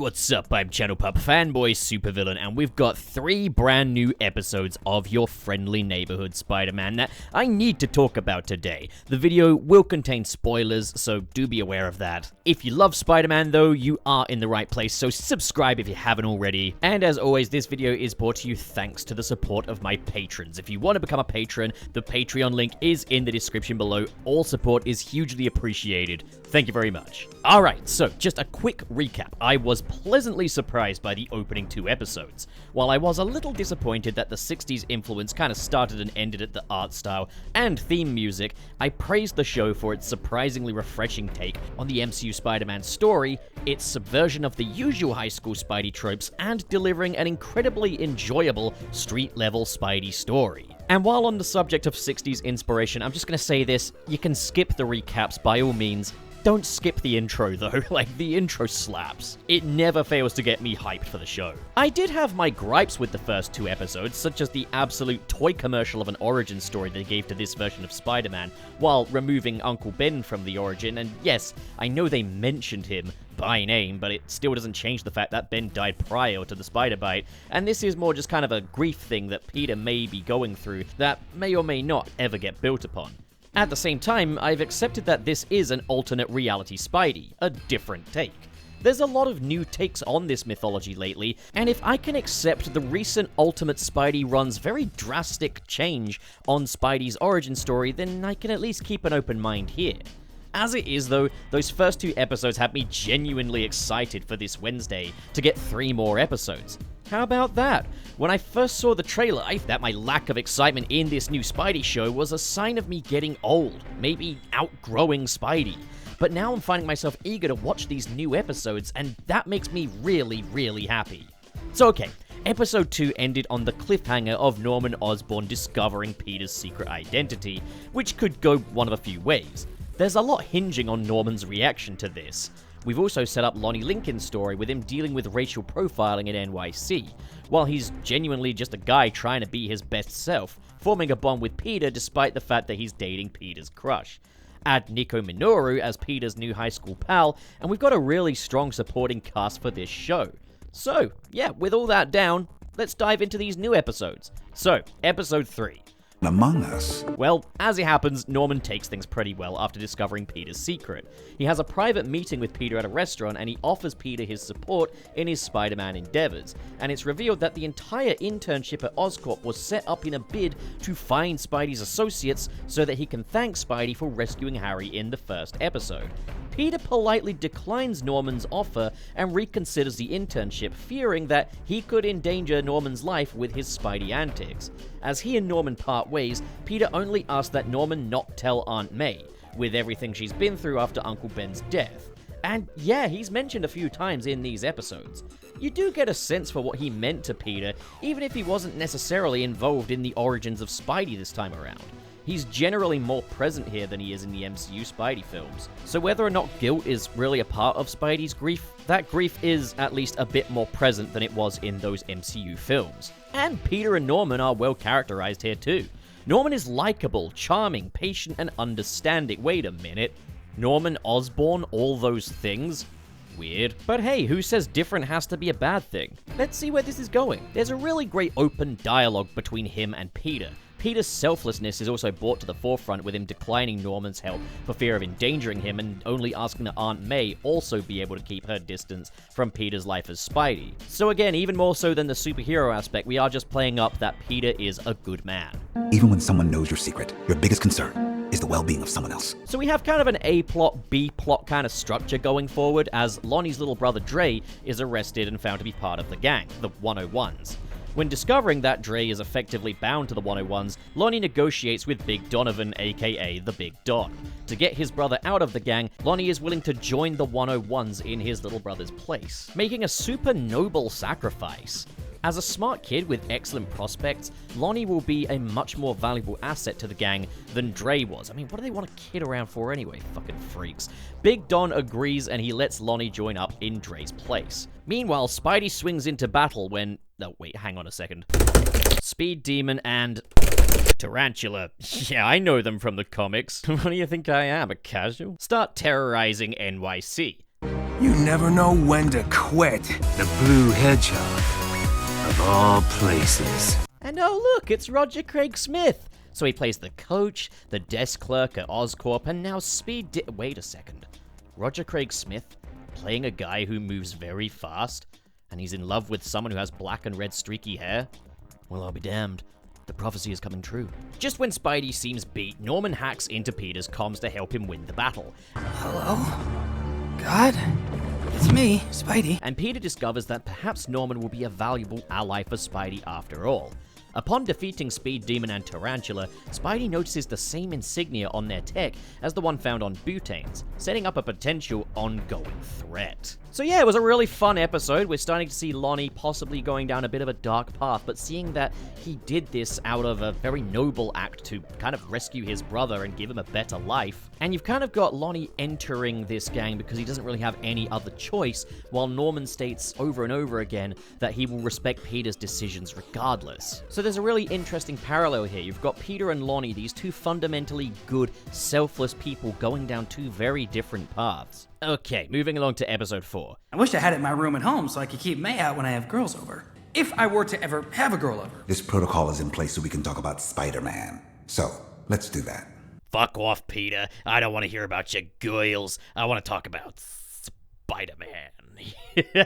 what's up? I'm Channel Pup Fanboy Supervillain, and we've got 3 brand new episodes of your friendly neighborhood Spider-Man that I need to talk about today. The video will contain spoilers, so do be aware of that. If you love Spider-Man though, you are in the right place, so subscribe if you haven't already. And as always, this video is brought to you thanks to the support of my patrons. If you want to become a patron, the Patreon link is in the description below. All support is hugely appreciated. Thank you very much. Alright, so just a quick recap. I was pleasantly surprised by the opening 2 episodes. While I was a little disappointed that the 60s influence kind of started and ended at the art style and theme music, I praised the show for its surprisingly refreshing take on the MCU Spider-Man story, its subversion of the usual high school Spidey tropes, and delivering an incredibly enjoyable street-level Spidey story. And while on the subject of 60s inspiration, I'm just gonna say this, you can skip the recaps by all means. Don't skip the intro though, like the intro slaps. It never fails to get me hyped for the show. I did have my gripes with the first 2 episodes, such as the absolute toy commercial of an origin story they gave to this version of Spider-Man, while removing Uncle Ben from the origin, and yes, I know they mentioned him by name, but it still doesn't change the fact that Ben died prior to the spider bite, and this is more just kind of a grief thing that Peter may be going through that may or may not ever get built upon. At the same time, I've accepted that this is an alternate reality Spidey, a different take. There's a lot of new takes on this mythology lately, and if I can accept the recent Ultimate Spidey run's very drastic change on Spidey's origin story, then I can at least keep an open mind here. As it is though, those first 2 episodes had me genuinely excited for this Wednesday to get 3 more episodes. How about that? When I first saw the trailer, I thought that my lack of excitement in this new Spidey show was a sign of me getting old, maybe outgrowing Spidey. But now I'm finding myself eager to watch these new episodes, and that makes me really, really happy. So okay, episode 2 ended on the cliffhanger of Norman Osborn discovering Peter's secret identity, which could go one of a few ways. There's a lot hinging on Norman's reaction to this. We've also set up Lonnie Lincoln's story with him dealing with racial profiling in NYC, while he's genuinely just a guy trying to be his best self, forming a bond with Peter despite the fact that he's dating Peter's crush. Add Nico Minoru as Peter's new high school pal, and we've got a really strong supporting cast for this show. So, yeah, with all that down, let's dive into these new episodes. So, episode 3. Among Us. Well, as it happens, Norman takes things pretty well after discovering Peter's secret. He has a private meeting with Peter at a restaurant, and he offers Peter his support in his Spider-Man endeavors. And it's revealed that the entire internship at Oscorp was set up in a bid to find Spidey's associates so that he can thank Spidey for rescuing Harry in the first episode. Peter politely declines Norman's offer and reconsiders the internship, fearing that he could endanger Norman's life with his Spidey antics. As he and Norman part ways, Peter only asks that Norman not tell Aunt May, with everything she's been through after Uncle Ben's death. And yeah, he's mentioned a few times in these episodes. You do get a sense for what he meant to Peter, even if he wasn't necessarily involved in the origins of Spidey this time around. He's generally more present here than he is in the MCU Spidey films. So whether or not guilt is really a part of Spidey's grief, that grief is at least a bit more present than it was in those MCU films. And Peter and Norman are well characterized here too. Norman is likable, charming, patient, and understanding. Wait a minute. Norman Osborn, all those things? Weird. But hey, who says different has to be a bad thing? Let's see where this is going. There's a really great open dialogue between him and Peter. Peter's selflessness is also brought to the forefront with him declining Norman's help for fear of endangering him and only asking that Aunt May also be able to keep her distance from Peter's life as Spidey. So again, even more so than the superhero aspect, we are just playing up that Peter is a good man. Even when someone knows your secret, your biggest concern is the well-being of someone else. So we have kind of an A-plot, B-plot kind of structure going forward as Lonnie's little brother Dre is arrested and found to be part of the gang, the 101s. When discovering that Dre is effectively bound to the 101s, Lonnie negotiates with Big Donovan, aka the Big Don. To get his brother out of the gang, Lonnie is willing to join the 101s in his little brother's place, making a super noble sacrifice. As a smart kid with excellent prospects, Lonnie will be a much more valuable asset to the gang than Dre was. I mean, what do they want a kid around for anyway? Fucking freaks. Big Don agrees and he lets Lonnie join up in Dre's place. Meanwhile, Spidey swings into battle when... Oh, wait, hang on a second. Speed Demon and... Tarantula. Yeah, I know them from the comics. What do you think I am, a casual? Start terrorizing NYC. You never know when to quit. The blue hedgehog, of all places. And oh look, it's Roger Craig Smith. So he plays the coach, the desk clerk at Oscorp, and now Wait a second. Roger Craig Smith playing a guy who moves very fast, and he's in love with someone who has black and red streaky hair? Well, I'll be damned. The prophecy is coming true. Just when Spidey seems beat, Norman hacks into Peter's comms to help him win the battle. Hello? God? It's me, Spidey. And Peter discovers that perhaps Norman will be a valuable ally for Spidey after all. Upon defeating Speed Demon and Tarantula, Spidey notices the same insignia on their tech as the one found on Butane's, setting up a potential ongoing threat. So yeah, it was a really fun episode. We're starting to see Lonnie possibly going down a bit of a dark path, but seeing that he did this out of a very noble act to kind of rescue his brother and give him a better life. And you've kind of got Lonnie entering this gang because he doesn't really have any other choice, while Norman states over and over again that he will respect Peter's decisions regardless. So there's a really interesting parallel here. You've got Peter and Lonnie, these two fundamentally good, selfless people going down two very different paths. Okay, moving along to episode 4. I wish I had it in my room at home so I could keep May out when I have girls over. If I were to ever have a girl over. This protocol is in place so we can talk about Spider-Man. So, let's do that. Fuck off, Peter. I don't want to hear about your girls. I want to talk about Spider-Man.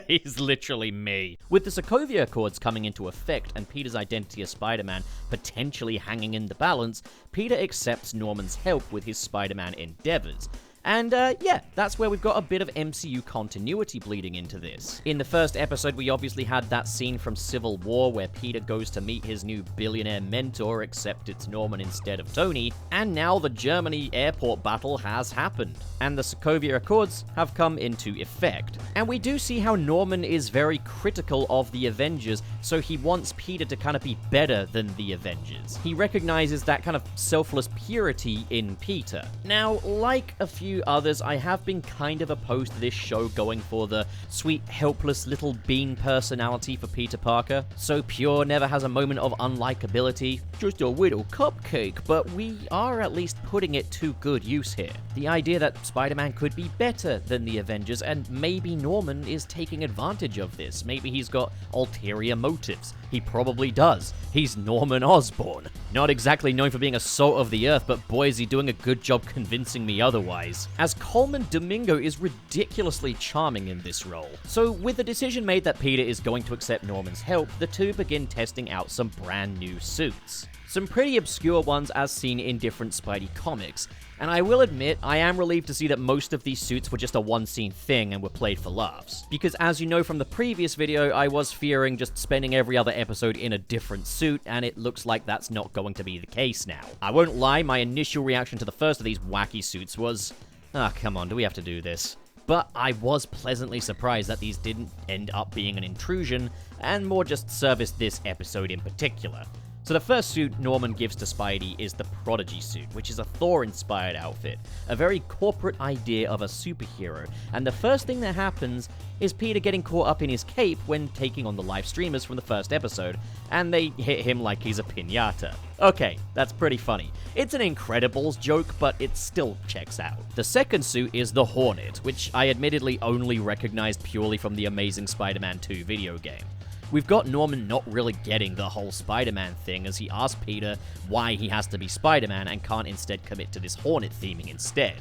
He's literally me. With the Sokovia Accords coming into effect and Peter's identity as Spider-Man potentially hanging in the balance, Peter accepts Norman's help with his Spider-Man endeavors. And yeah, that's where we've got a bit of MCU continuity bleeding into this. In the first episode, we obviously had that scene from Civil War where Peter goes to meet his new billionaire mentor, except it's Norman instead of Tony, and now the Germany airport battle has happened, and the Sokovia Accords have come into effect. And we do see how Norman is very critical of the Avengers, so he wants Peter to kind of be better than the Avengers. He recognizes that kind of selfless purity in Peter. Now, like a few others, I have been kind of opposed to this show going for the sweet, helpless little bean personality for Peter Parker. So pure, never has a moment of unlikability, just a little cupcake, but we are at least putting it to good use here. The idea that Spider-Man could be better than the Avengers, and maybe Norman is taking advantage of this. Maybe he's got ulterior motives. He probably does. He's Norman Osborn. Not exactly known for being a salt of the earth, but boy is he doing a good job convincing me otherwise. As Coleman Domingo is ridiculously charming in this role. So with the decision made that Peter is going to accept Norman's help, the two begin testing out some brand new suits. Some pretty obscure ones as seen in different Spidey comics. And I will admit, I am relieved to see that most of these suits were just a one-scene thing and were played for laughs. Because as you know from the previous video, I was fearing just spending every other episode in a different suit, and it looks like that's not going to be the case now. I won't lie, my initial reaction to the first of these wacky suits was, come on, do we have to do this? But I was pleasantly surprised that these didn't end up being an intrusion, and more just serviced this episode in particular. So the first suit Norman gives to Spidey is the Prodigy suit, which is a Thor-inspired outfit, a very corporate idea of a superhero, and the first thing that happens is Peter getting caught up in his cape when taking on the live streamers from the first episode, and they hit him like he's a piñata. Okay, that's pretty funny. It's an Incredibles joke, but it still checks out. The second suit is the Hornet, which I admittedly only recognized purely from the Amazing Spider-Man 2 video game. We've got Norman not really getting the whole Spider-Man thing as he asks Peter why he has to be Spider-Man and can't instead commit to this Hornet theming instead.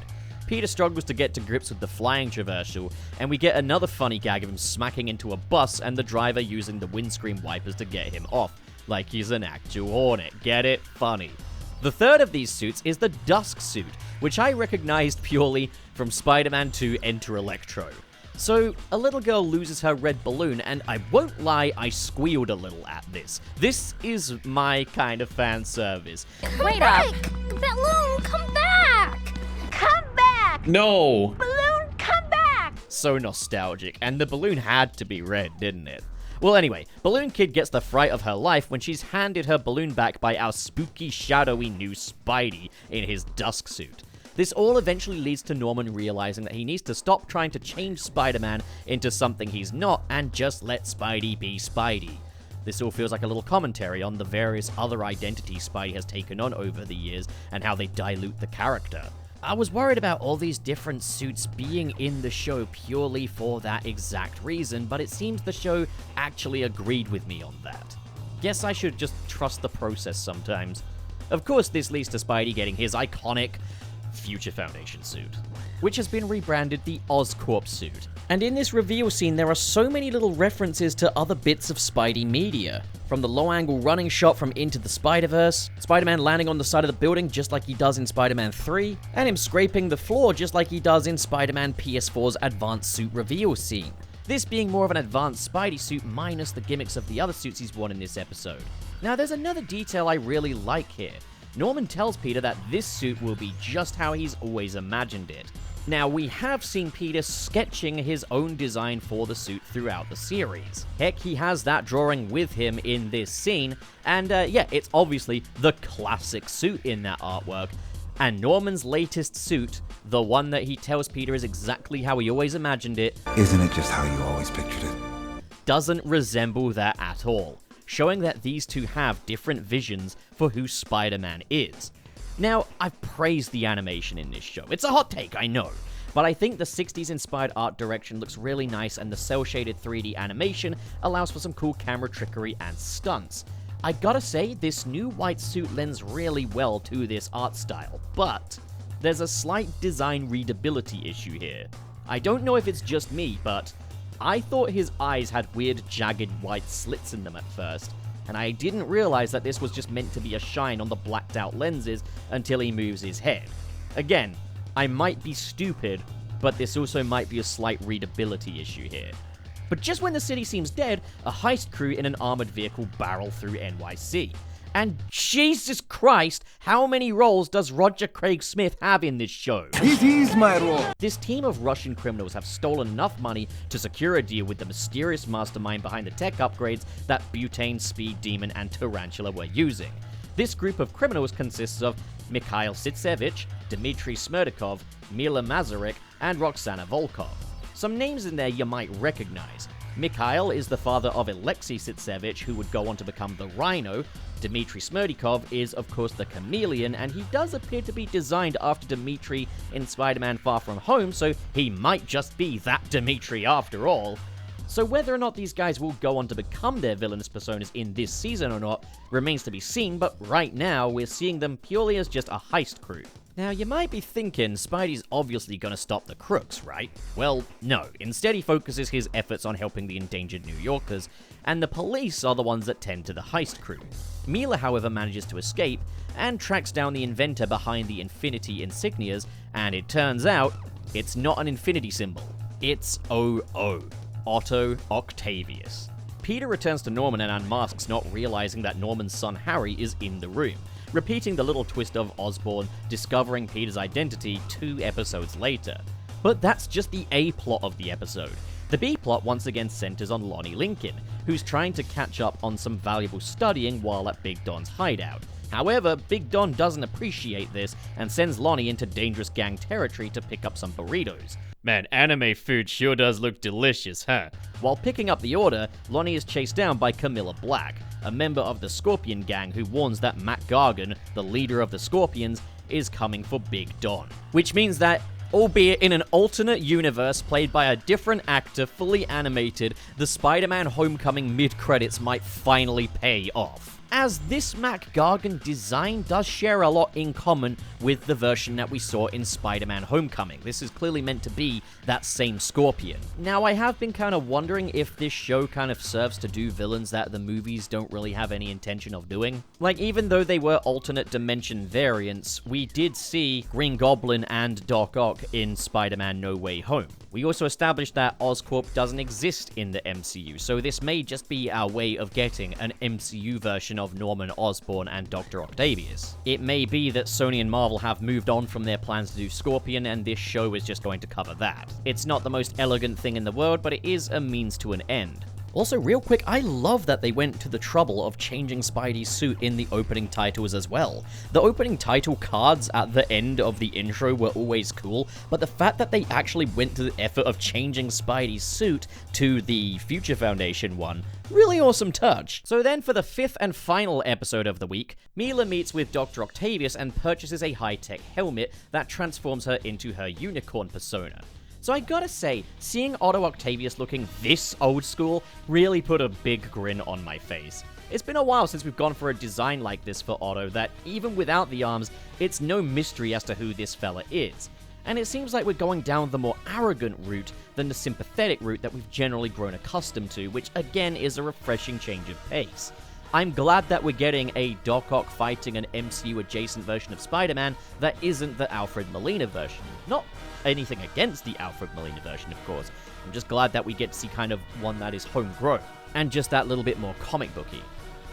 Peter struggles to get to grips with the flying traversal, and we get another funny gag of him smacking into a bus and the driver using the windscreen wipers to get him off, like he's an actual Hornet. Get it? Funny. The third of these suits is the Dusk suit, which I recognized purely from Spider-Man 2 Enter Electro. So, a little girl loses her red balloon, and I won't lie, I squealed a little at this. This is my kind of fan service. Wait up! Balloon, come back! Come back! No! Balloon, come back! So nostalgic, and the balloon had to be red, didn't it? Well anyway, Balloon Kid gets the fright of her life when she's handed her balloon back by our spooky, shadowy new Spidey in his Dusk suit. This all eventually leads to Norman realizing that he needs to stop trying to change Spider-Man into something he's not and just let Spidey be Spidey. This all feels like a little commentary on the various other identities Spidey has taken on over the years and how they dilute the character. I was worried about all these different suits being in the show purely for that exact reason, but it seems the show actually agreed with me on that. Guess I should just trust the process sometimes. Of course, this leads to Spidey getting his iconic Future Foundation suit, which has been rebranded the Oscorp suit. And in this reveal scene, there are so many little references to other bits of Spidey media. From the low-angle running shot from Into the Spider-Verse, Spider-Man landing on the side of the building just like he does in Spider-Man 3, and him scraping the floor just like he does in Spider-Man PS4's advanced suit reveal scene. This being more of an advanced Spidey suit minus the gimmicks of the other suits he's worn in this episode. Now there's another detail I really like here. Norman tells Peter that this suit will be just how he's always imagined it. Now, we have seen Peter sketching his own design for the suit throughout the series. Heck, he has that drawing with him in this scene, and yeah, it's obviously the classic suit in that artwork. And Norman's latest suit, the one that he tells Peter is exactly how he always imagined it, Isn't it just how you always pictured it? doesn't resemble that at all, showing that these two have different visions for who Spider-Man is. Now, I've praised the animation in this show. It's a hot take, I know, but I think the 60s inspired art direction looks really nice and the cel-shaded 3D animation allows for some cool camera trickery and stunts. I gotta say, this new white suit lends really well to this art style, but there's a slight design readability issue here. I don't know if it's just me, but I thought his eyes had weird jagged white slits in them at first, and I didn't realize that this was just meant to be a shine on the blacked out lenses until he moves his head. Again, I might be stupid, but this also might be a slight readability issue here. But just when the city seems dead, a heist crew in an armored vehicle barrel through NYC. And Jesus Christ, how many roles does Roger Craig Smith have in this show? It is my role. This team of Russian criminals have stolen enough money to secure a deal with the mysterious mastermind behind the tech upgrades that Butane, Speed Demon, and Tarantula were using. This group of criminals consists of Mikhail Sitsevich, Dmitry Smerdakov, Mila Masaryk, and Roxana Volkov. Some names in there you might recognize. Mikhail is the father of Alexei Sitsevich, who would go on to become the Rhino. Dmitry Smerdakov is, of course, the Chameleon, and he does appear to be designed after Dmitry in Spider-Man Far From Home, so he might just be that Dmitry after all. So whether or not these guys will go on to become their villainous personas in this season or not remains to be seen, but right now we're seeing them purely as just a heist crew. Now, you might be thinking Spidey's obviously gonna stop the crooks, right? Well, no. Instead, he focuses his efforts on helping the endangered New Yorkers, and the police are the ones that tend to the heist crew. Mila, however, manages to escape and tracks down the inventor behind the Infinity insignias, and it turns out it's not an infinity symbol. It's OO. Otto Octavius. Peter returns to Norman and unmasks, not realizing that Norman's son Harry is in the room, repeating the little twist of Osborn discovering Peter's identity 2 episodes later. But that's just the A plot of the episode. The B plot once again centers on Lonnie Lincoln, who's trying to catch up on some valuable studying while at Big Don's hideout. However, Big Don doesn't appreciate this and sends Lonnie into dangerous gang territory to pick up some burritos. Man, anime food sure does look delicious, huh? While picking up the order, Lonnie is chased down by Camilla Black, a member of the Scorpion gang who warns that Matt Gargan, the leader of the Scorpions, is coming for Big Don. Which means that, albeit in an alternate universe played by a different actor fully animated, the Spider-Man Homecoming mid-credits might finally pay off. As this Matt Gargan design does share a lot in common with the version that we saw in Spider-Man Homecoming. This is clearly meant to be that same Scorpion. Now, I have been kind of wondering if this show kind of serves to do villains that the movies don't really have any intention of doing. Like, even though they were alternate dimension variants, we did see Green Goblin and Doc Ock in Spider-Man No Way Home. We also established that Oscorp doesn't exist in the MCU, so this may just be our way of getting an MCU version of Norman Osborn and Doctor Octavius. It may be that Sony and Marvel have moved on from their plans to do Scorpion, and this show is just going to cover that. It's not the most elegant thing in the world, but it is a means to an end. Also, real quick, I love that they went to the trouble of changing Spidey's suit in the opening titles as well. The opening title cards at the end of the intro were always cool, but the fact that they actually went to the effort of changing Spidey's suit to the Future Foundation one, really awesome touch. So then for the 5th and final episode of the week, Mila meets with Doctor Octopus and purchases a high-tech helmet that transforms her into her unicorn persona. So I gotta say, seeing Otto Octavius looking this old school really put a big grin on my face. It's been a while since we've gone for a design like this for Otto that, even without the arms, it's no mystery as to who this fella is. And it seems like we're going down the more arrogant route than the sympathetic route that we've generally grown accustomed to, which again is a refreshing change of pace. I'm glad that we're getting a Doc Ock fighting an MCU-adjacent version of Spider-Man that isn't the Alfred Molina version. Not anything against the Alfred Molina version, of course. I'm just glad that we get to see kind of one that is homegrown, and just that little bit more comic booky.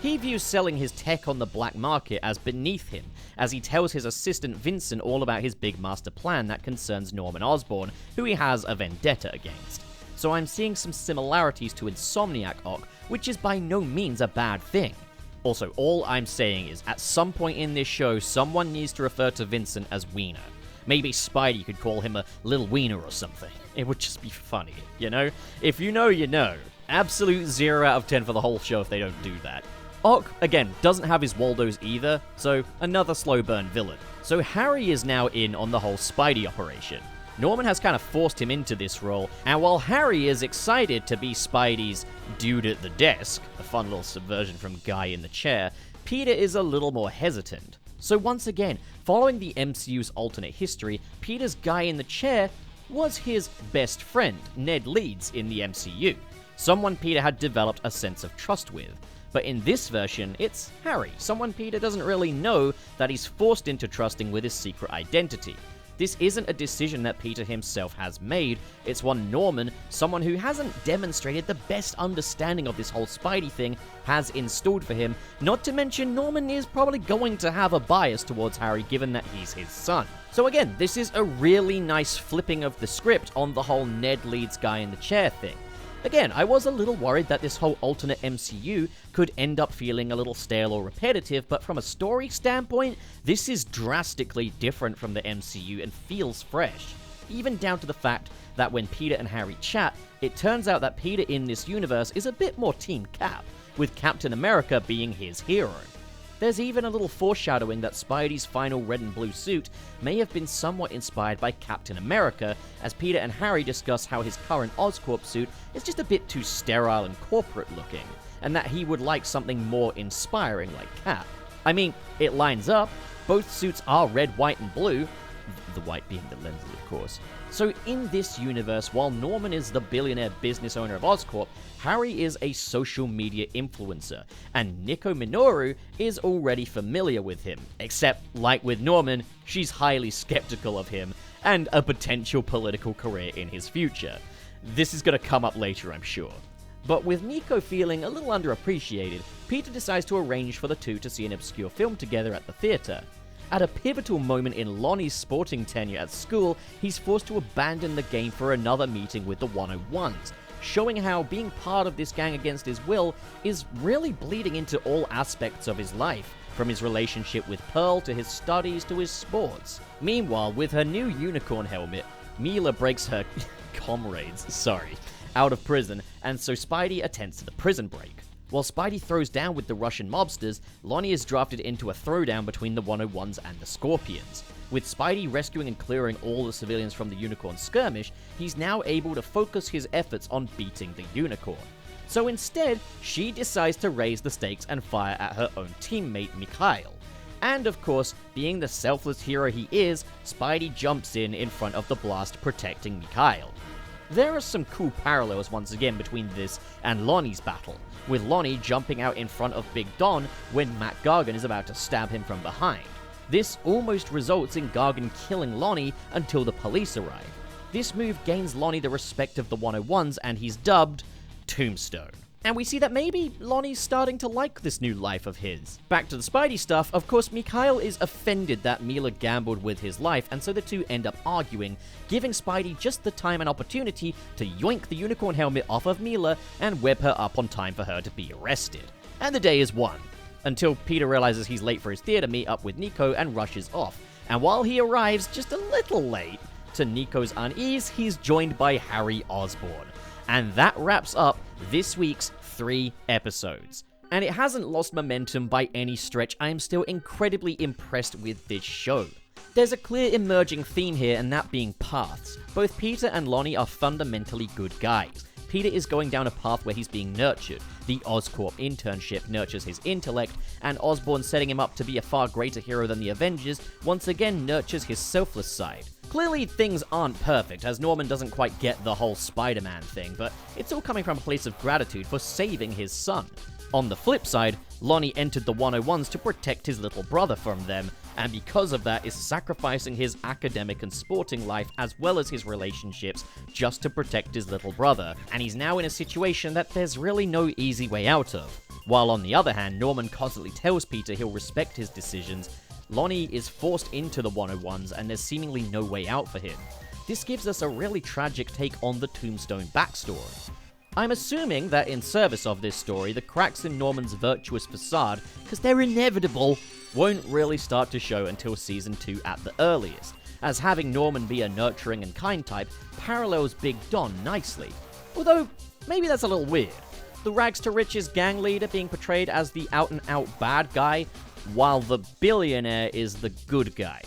He views selling his tech on the black market as beneath him, as he tells his assistant Vincent all about his big master plan that concerns Norman Osborn, who he has a vendetta against. So I'm seeing some similarities to Insomniac Ock, which is by no means a bad thing. Also, all I'm saying is, at some point in this show, someone needs to refer to Vincent as Wiener. Maybe Spidey could call him a little wiener or something. It would just be funny, you know? If you know, you know. Absolute 0 out of 10 for the whole show if they don't do that. Ock, again, doesn't have his Waldos either, so another slow burn villain. So Harry is now in on the whole Spidey operation. Norman has kind of forced him into this role, and while Harry is excited to be Spidey's dude at the desk, a fun little subversion from guy in the chair, Peter is a little more hesitant. So once again, following the MCU's alternate history, Peter's guy in the chair was his best friend, Ned Leeds, in the MCU, someone Peter had developed a sense of trust with. But in this version, it's Harry, someone Peter doesn't really know that he's forced into trusting with his secret identity. This isn't a decision that Peter himself has made, it's one Norman, someone who hasn't demonstrated the best understanding of this whole Spidey thing, has installed for him, not to mention Norman is probably going to have a bias towards Harry given that he's his son. So again, this is a really nice flipping of the script on the whole Ned Leeds guy in the chair thing. Again, I was a little worried that this whole alternate MCU could end up feeling a little stale or repetitive, but from a story standpoint, this is drastically different from the MCU and feels fresh. Even down to the fact that when Peter and Harry chat, it turns out that Peter in this universe is a bit more Team Cap, with Captain America being his hero. There's even a little foreshadowing that Spidey's final red and blue suit may have been somewhat inspired by Captain America, as Peter and Harry discuss how his current Oscorp suit is just a bit too sterile and corporate looking, and that he would like something more inspiring like Cap. I mean, it lines up, both suits are red, white, and blue, the white being the lenses, of course. So in this universe, while Norman is the billionaire business owner of Oscorp, Harry is a social media influencer, and Nico Minoru is already familiar with him, except, like with Norman, she's highly skeptical of him, and a potential political career in his future. This is going to come up later, I'm sure. But with Nico feeling a little underappreciated, Peter decides to arrange for the two to see an obscure film together at the theater. At a pivotal moment in Lonnie's sporting tenure at school, he's forced to abandon the game for another meeting with the 101s, showing how being part of this gang against his will is really bleeding into all aspects of his life, from his relationship with Pearl to his studies to his sports. Meanwhile, with her new unicorn helmet, Mila breaks her comrades, out of prison, and so Spidey attends to the prison break. While Spidey throws down with the Russian mobsters, Lonnie is drafted into a throwdown between the 101s and the Scorpions. With Spidey rescuing and clearing all the civilians from the Unicorn skirmish, he's now able to focus his efforts on beating the Unicorn. So instead, she decides to raise the stakes and fire at her own teammate Mikhail. And of course, being the selfless hero he is, Spidey jumps in front of the blast protecting Mikhail. There are some cool parallels once again between this and Lonnie's battle, with Lonnie jumping out in front of Big Don when Matt Gargan is about to stab him from behind. This almost results in Gargan killing Lonnie until the police arrive. This move gains Lonnie the respect of the 101s and he's dubbed Tombstone. And we see that maybe Lonnie's starting to like this new life of his. Back to the Spidey stuff, of course, Mikhail is offended that Mila gambled with his life, and so the two end up arguing, giving Spidey just the time and opportunity to yoink the unicorn helmet off of Mila and web her up on time for her to be arrested. And the day is won, until Peter realizes he's late for his theater meet-up with Nico and rushes off. And while he arrives just a little late, to Nico's unease, he's joined by Harry Osborn. And that wraps up this week's 3 episodes. And it hasn't lost momentum by any stretch. I am still incredibly impressed with this show. There's a clear emerging theme here, and that being paths. Both Peter and Lonnie are fundamentally good guys. Peter is going down a path where he's being nurtured. The Oscorp internship nurtures his intellect, and Osborn setting him up to be a far greater hero than the Avengers once again nurtures his selfless side. Clearly, things aren't perfect, as Norman doesn't quite get the whole Spider-Man thing, but it's all coming from a place of gratitude for saving his son. On the flip side, Lonnie entered the 101s to protect his little brother from them, and because of that is sacrificing his academic and sporting life as well as his relationships just to protect his little brother, and he's now in a situation that there's really no easy way out of. While on the other hand, Norman constantly tells Peter he'll respect his decisions, Lonnie is forced into the 101s and there's seemingly no way out for him. This gives us a really tragic take on the Tombstone backstory. I'm assuming that in service of this story, the cracks in Norman's virtuous facade, because they're inevitable, won't really start to show until season 2 at the earliest, as having Norman be a nurturing and kind type parallels Big Don nicely. Although, maybe that's a little weird. The rags to riches gang leader being portrayed as the out-and-out bad guy, while the billionaire is the good guy.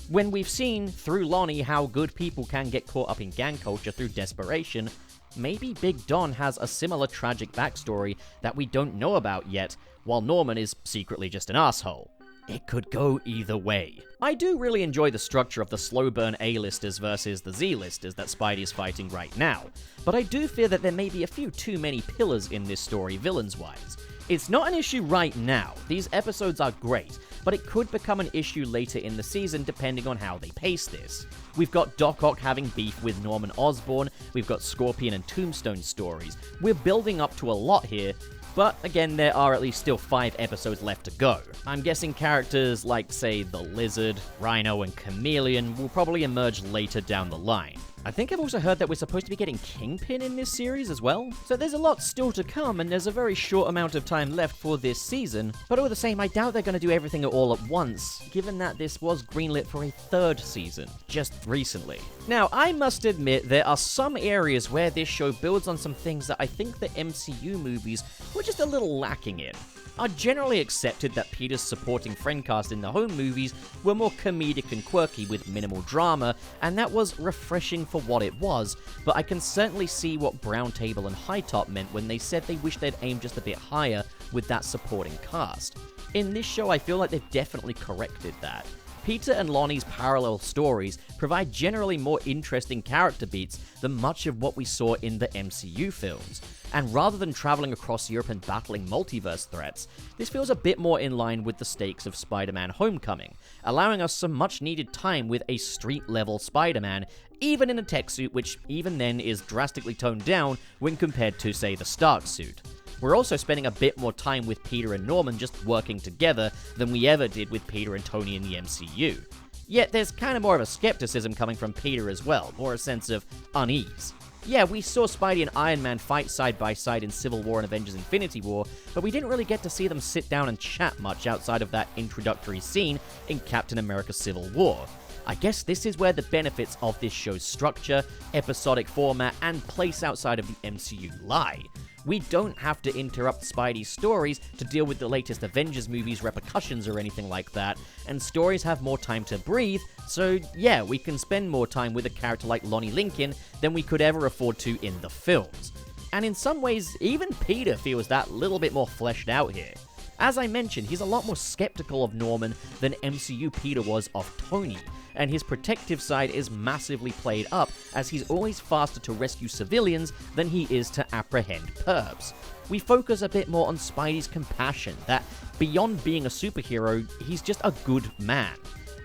When we've seen, through Lonnie, how good people can get caught up in gang culture through desperation, maybe Big Don has a similar tragic backstory that we don't know about yet, while Norman is secretly just an asshole. It could go either way. I do really enjoy the structure of the slow burn A-listers versus the Z-listers that Spidey's fighting right now, but I do fear that there may be a few too many pillars in this story villains-wise. It's not an issue right now, these episodes are great, but it could become an issue later in the season depending on how they pace this. We've got Doc Ock having beef with Norman Osborn, we've got Scorpion and Tombstone stories. We're building up to a lot here, but again, there are at least still 5 episodes left to go. I'm guessing characters like, say, the Lizard, Rhino, and Chameleon will probably emerge later down the line. I think I've also heard that we're supposed to be getting Kingpin in this series as well, so there's a lot still to come and there's a very short amount of time left for this season, but all the same, I doubt they're going to do everything all at once, given that this was greenlit for a 3rd season, just recently. Now, I must admit, there are some areas where this show builds on some things that I think the MCU movies were just a little lacking in. Are generally accepted that Peter's supporting friend cast in the home movies were more comedic and quirky with minimal drama, and that was refreshing for what it was, but I can certainly see what Brown Table and High Top meant when they said they wished they'd aimed just a bit higher with that supporting cast. In this show, I feel like they've definitely corrected that. Peter and Lonnie's parallel stories provide generally more interesting character beats than much of what we saw in the MCU films. And rather than traveling across Europe and battling multiverse threats, this feels a bit more in line with the stakes of Spider-Man Homecoming, allowing us some much needed time with a street-level Spider-Man, even in a tech suit which even then is drastically toned down when compared to, say, the Stark suit. We're also spending a bit more time with Peter and Norman just working together than we ever did with Peter and Tony in the MCU. Yet there's kind of more of a skepticism coming from Peter as well, more a sense of unease. Yeah, we saw Spidey and Iron Man fight side by side in Civil War and Avengers Infinity War, but we didn't really get to see them sit down and chat much outside of that introductory scene in Captain America Civil War. I guess this is where the benefits of this show's structure, episodic format, and place outside of the MCU lie. We don't have to interrupt Spidey's stories to deal with the latest Avengers movie's repercussions or anything like that, and stories have more time to breathe, so yeah, we can spend more time with a character like Lonnie Lincoln than we could ever afford to in the films. And in some ways, even Peter feels that little bit more fleshed out here. As I mentioned, he's a lot more skeptical of Norman than MCU Peter was of Tony, and his protective side is massively played up as he's always faster to rescue civilians than he is to apprehend perps. We focus a bit more on Spidey's compassion, that beyond being a superhero, he's just a good man.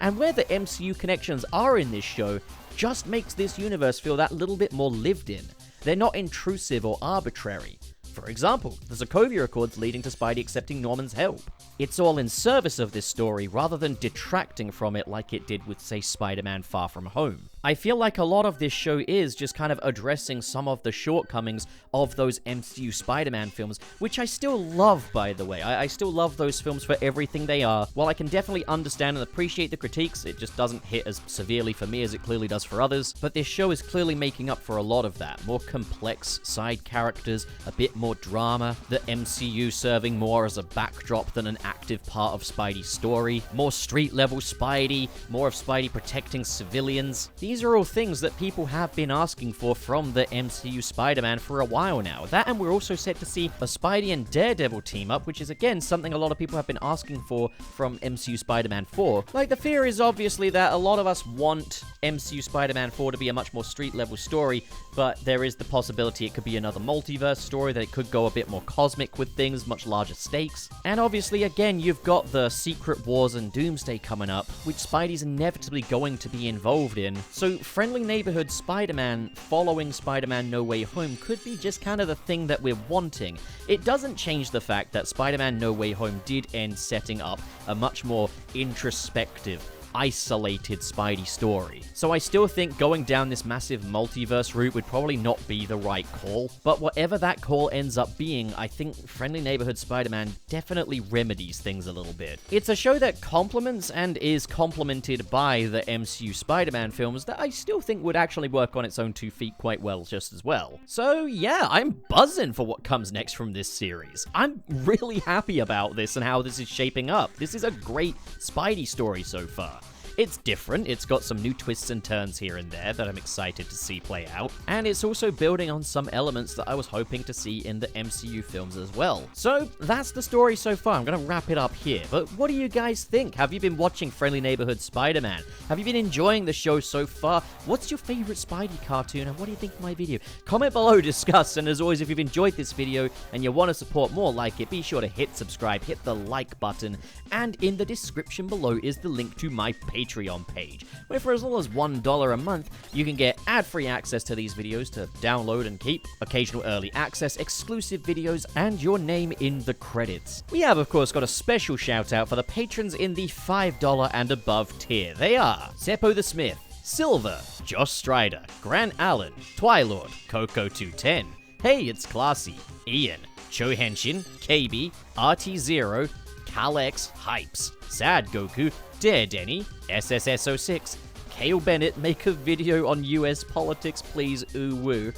And where the MCU connections are in this show just makes this universe feel that little bit more lived in. They're not intrusive or arbitrary. For example, the Sokovia Accords leading to Spidey accepting Norman's help. It's all in service of this story rather than detracting from it like it did with, say, Spider-Man Far From Home. I feel like a lot of this show is just kind of addressing some of the shortcomings of those MCU Spider-Man films, which I still love, by the way. I still love those films for everything they are. While I can definitely understand and appreciate the critiques, it just doesn't hit as severely for me as it clearly does for others. But this show is clearly making up for a lot of that. More complex side characters, a bit more drama, the MCU serving more as a backdrop than an active part of Spidey's story, more street-level Spidey, more of Spidey protecting civilians. These are all things that people have been asking for from the MCU Spider-Man for a while now. That, and we're also set to see a Spidey and Daredevil team up, which is again something a lot of people have been asking for from MCU Spider-Man 4. Like, the fear is obviously that a lot of us want MCU Spider-Man 4 to be a much more street-level story, but there is the possibility it could be another multiverse story, that it could go a bit more cosmic with things, much larger stakes. And obviously, again, you've got the Secret Wars and Doomsday coming up, which Spidey's inevitably going to be involved in. So Friendly Neighborhood Spider-Man following Spider-Man No Way Home could be just kind of the thing that we're wanting. It doesn't change the fact that Spider-Man No Way Home did end setting up a much more introspective, isolated Spidey story. So I still think going down this massive multiverse route would probably not be the right call, but whatever that call ends up being, I think Friendly Neighborhood Spider-Man definitely remedies things a little bit. It's a show that complements and is complemented by the MCU Spider-Man films that I still think would actually work on its own 2 feet quite well just as well. So yeah, I'm buzzing for what comes next from this series. I'm really happy about this and how this is shaping up. This is a great Spidey story so far. It's different, it's got some new twists and turns here and there that I'm excited to see play out, and it's also building on some elements that I was hoping to see in the MCU films as well. So that's the story so far. I'm gonna wrap it up here, but what do you guys think? Have you been watching Friendly Neighborhood Spider-Man? Have you been enjoying the show so far? What's your favorite Spidey cartoon, and what do you think of my video? Comment below, discuss, and as always, if you've enjoyed this video and you want to support more like it, be sure to hit subscribe, hit the like button, and in the description below is the link to my Patreon page, where for as little as $1 a month, you can get ad-free access to these videos to download and keep, occasional early access, exclusive videos, and your name in the credits. We have, of course, got a special shout-out for the patrons in the $5 and above tier. They are Seppo the Smith, Silver, Josh Strider, Grant Allen, Twilord, Coco210, Hey It's Classy, Ian, Cho Henshin, KB, RT0, Kalex Hypes, Sad Goku, Dare Denny, SSS06, Kale Bennett, make a video on US politics, please, ooh woo.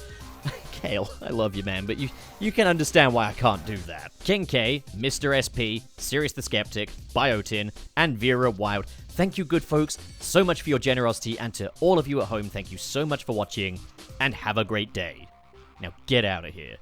Kale, I love you, man, but you can understand why I can't do that. King K, Mr. SP, Sirius the Skeptic, Biotin, and Vera Wild. Thank you, good folks, so much for your generosity, and to all of you at home, thank you so much for watching, and have a great day. Now get out of here.